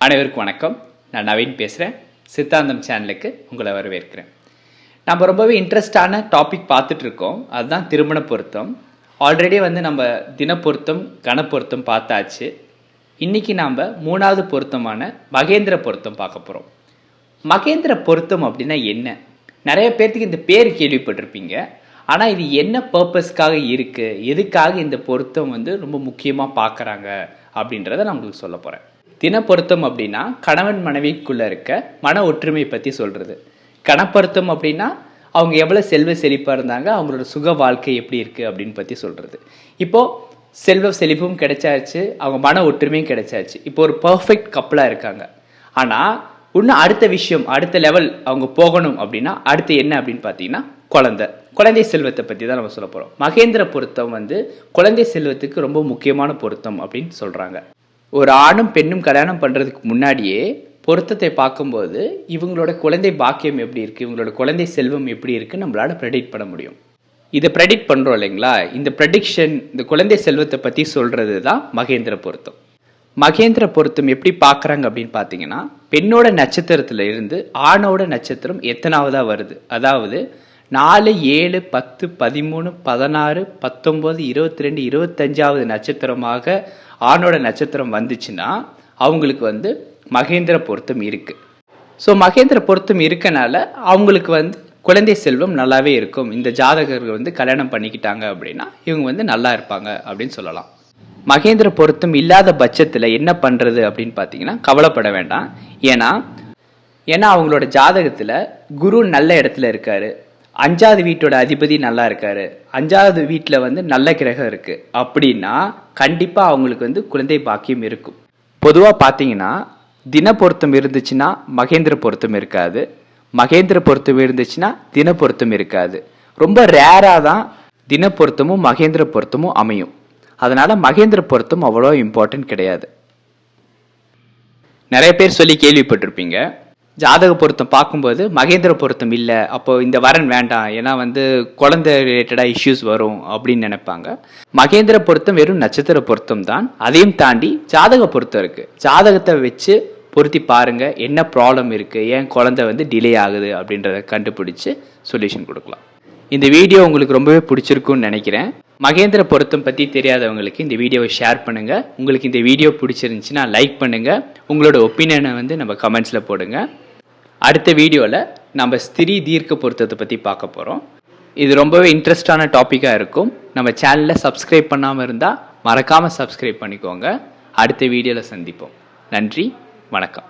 அனைவருக்கும் வணக்கம். நான் நவீன் பேசுகிறேன். சித்தாந்தம் சேனலுக்கு உங்களை வரவேற்கிறேன். நம்ம ரொம்பவே இன்ட்ரெஸ்டான டாபிக் பார்த்துட்ருக்கோம். அதுதான் திருமண பொருத்தம். ஆல்ரெடி நம்ம தின பொருத்தம், கண பொருத்தம் பார்த்தாச்சு. இன்றைக்கி நாம் மூணாவது பொருத்தமான மகேந்திர பொருத்தம் பார்க்க போகிறோம். மகேந்திர பொருத்தம் அப்படின்னா என்ன? நிறைய பேர்த்துக்கு இந்த பேர் கேள்விப்பட்டிருப்பீங்க. ஆனால் இது என்ன பர்பஸ்க்காக இருக்குது, எதுக்காக இந்த பொருத்தம் ரொம்ப முக்கியமாக பார்க்குறாங்க அப்படின்றத நான் உங்களுக்கு சொல்ல போகிறேன். தின பொருத்தம் அப்படின்னா கணவன் மனைவிக்குள்ளே இருக்க மன ஒற்றுமை பற்றி சொல்கிறது. கணப்பொருத்தம் அப்படின்னா அவங்க எவ்வளோ செல்வ செழிப்பாக இருந்தாங்க, அவங்களோட சுக வாழ்க்கை எப்படி இருக்குது அப்படின்னு பற்றி சொல்கிறது. இப்போது செல்வ செழிப்பும் கிடைச்சாச்சு, அவங்க மன ஒற்றுமையும் கிடைச்சாச்சு. இப்போ ஒரு பர்ஃபெக்ட் கப்பலாக இருக்காங்க. ஆனால் இன்னும் அடுத்த விஷயம், அடுத்த லெவல் அவங்க போகணும் அப்படின்னா அடுத்து என்ன அப்படின்னு பார்த்தீங்கன்னா குழந்தை செல்வத்தை பற்றி தான் நம்ம சொல்ல போகிறோம். மகேந்திர பொருத்தம் குழந்தை செல்வத்துக்கு ரொம்ப முக்கியமான பொருத்தம் அப்படின்னு சொல்கிறாங்க. ஒரு ஆணும் பெண்ணும் கல்யாணம் பண்ணுறதுக்கு முன்னாடியே பொருத்தத்தை பார்க்கும்போது இவங்களோட குழந்தை பாக்கியம் எப்படி இருக்குது, இவங்களோட குழந்தை செல்வம் எப்படி இருக்குன்னு நம்மளால் ப்ரெடிக்ட் பண்ண முடியும். இதை ப்ரெடிக்ட் பண்ணுறோம் இல்லைங்களா? இந்த ப்ரெடிக்ஷன், இந்த குழந்தை செல்வத்தை பற்றி சொல்கிறது தான் மகேந்திர பொருத்தம். மகேந்திர பொருத்தம் எப்படி பார்க்குறாங்க அப்படின்னு பார்த்தீங்கன்னா, பெண்ணோட நட்சத்திரத்தில் இருந்து ஆணோட நட்சத்திரம் எத்தனாவதாக வருது, அதாவது 4, 7, 10, 13, 16, 19, 22, 25வது நட்சத்திரமாக ஆணோட நட்சத்திரம் வந்துச்சுன்னா அவங்களுக்கு மகேந்திர பொருத்தம் இருக்குது. ஸோ மகேந்திர பொருத்தம் இருக்கனால அவங்களுக்கு குழந்தை செல்வம் நல்லாவே இருக்கும். இந்த ஜாதகர்கள் கல்யாணம் பண்ணிக்கிட்டாங்க அப்படின்னா இவங்க நல்லா இருப்பாங்க அப்படின்னு சொல்லலாம். மகேந்திர பொருத்தம் இல்லாத பட்சத்தில் என்ன பண்ணுறது அப்படின்னு பார்த்தீங்கன்னா, கவலைப்பட வேண்டாம். ஏன்னா அவங்களோட ஜாதகத்தில் குரு நல்ல இடத்துல இருக்காரு, 5வது வீட்டோட அதிபதி நல்லா இருக்காரு, 5வது வீட்டில் நல்ல கிரகம் இருக்கு அப்படின்னா கண்டிப்பாக அவங்களுக்கு குழந்தை பாக்கியம் இருக்கும். பொதுவாக பார்த்தீங்கன்னா தின பொருத்தம் இருந்துச்சுன்னா மகேந்திர பொருத்தம் இருக்காது, மகேந்திர பொருத்தம் இருந்துச்சுன்னா தின பொருத்தம் இருக்காது. ரொம்ப ரேராக தான் தின பொருத்தமும் மகேந்திர பொருத்தமும் அமையும். அதனால மகேந்திர பொருத்தம் அவ்வளோ இம்பார்ட்டன்ட் கிடையாது. நிறைய பேர் சொல்லி கேள்விப்பட்டிருப்பீங்க, ஜாதக பொருத்தம் பார்க்கும்போது மகேந்திர பொருத்தம் இல்லை, அப்போ இந்த வரன் வேண்டாம், ஏன்னா குழந்தை ரிலேட்டடாக இஷ்யூஸ் வரும் அப்படின்னு நினைப்பாங்க. மகேந்திர பொருத்தம் வெறும் நட்சத்திர பொருத்தம் தான். அதையும் தாண்டி ஜாதக பொருத்தம் இருக்கு. ஜாதகத்தை வச்சு பொருத்தி பாருங்க, என்ன ப்ராப்ளம் இருக்கு, ஏன் குழந்தை டிலே ஆகுது அப்படின்றத கண்டுபிடிச்சு சொல்யூஷன் கொடுக்கலாம். இந்த வீடியோ உங்களுக்கு ரொம்பவே பிடிச்சிருக்குன்னு நினைக்கிறேன். மகேந்திர பொருத்தம் பற்றி தெரியாதவங்களுக்கு இந்த வீடியோவை ஷேர் பண்ணுங்க. உங்களுக்கு இந்த வீடியோ பிடிச்சிருந்துச்சுன்னா லைக் பண்ணுங்க. உங்களோட ஒப்பீனியனை நம்ம கமெண்ட்ஸில் போடுங்க. அடுத்த வீடியோவில் நம்ம ஸ்திரீ தீர்க்க பொருத்தத்தை பற்றி பார்க்க போகிறோம். இது ரொம்பவே இன்ட்ரெஸ்டான டாப்பிக்காக இருக்கும். நம்ம சேனலில் சப்ஸ்கிரைப் பண்ணாமல் இருந்தால் மறக்காமல் சப்ஸ்கிரைப் பண்ணிக்கோங்க. அடுத்த வீடியோவில் சந்திப்போம். நன்றி, வணக்கம்.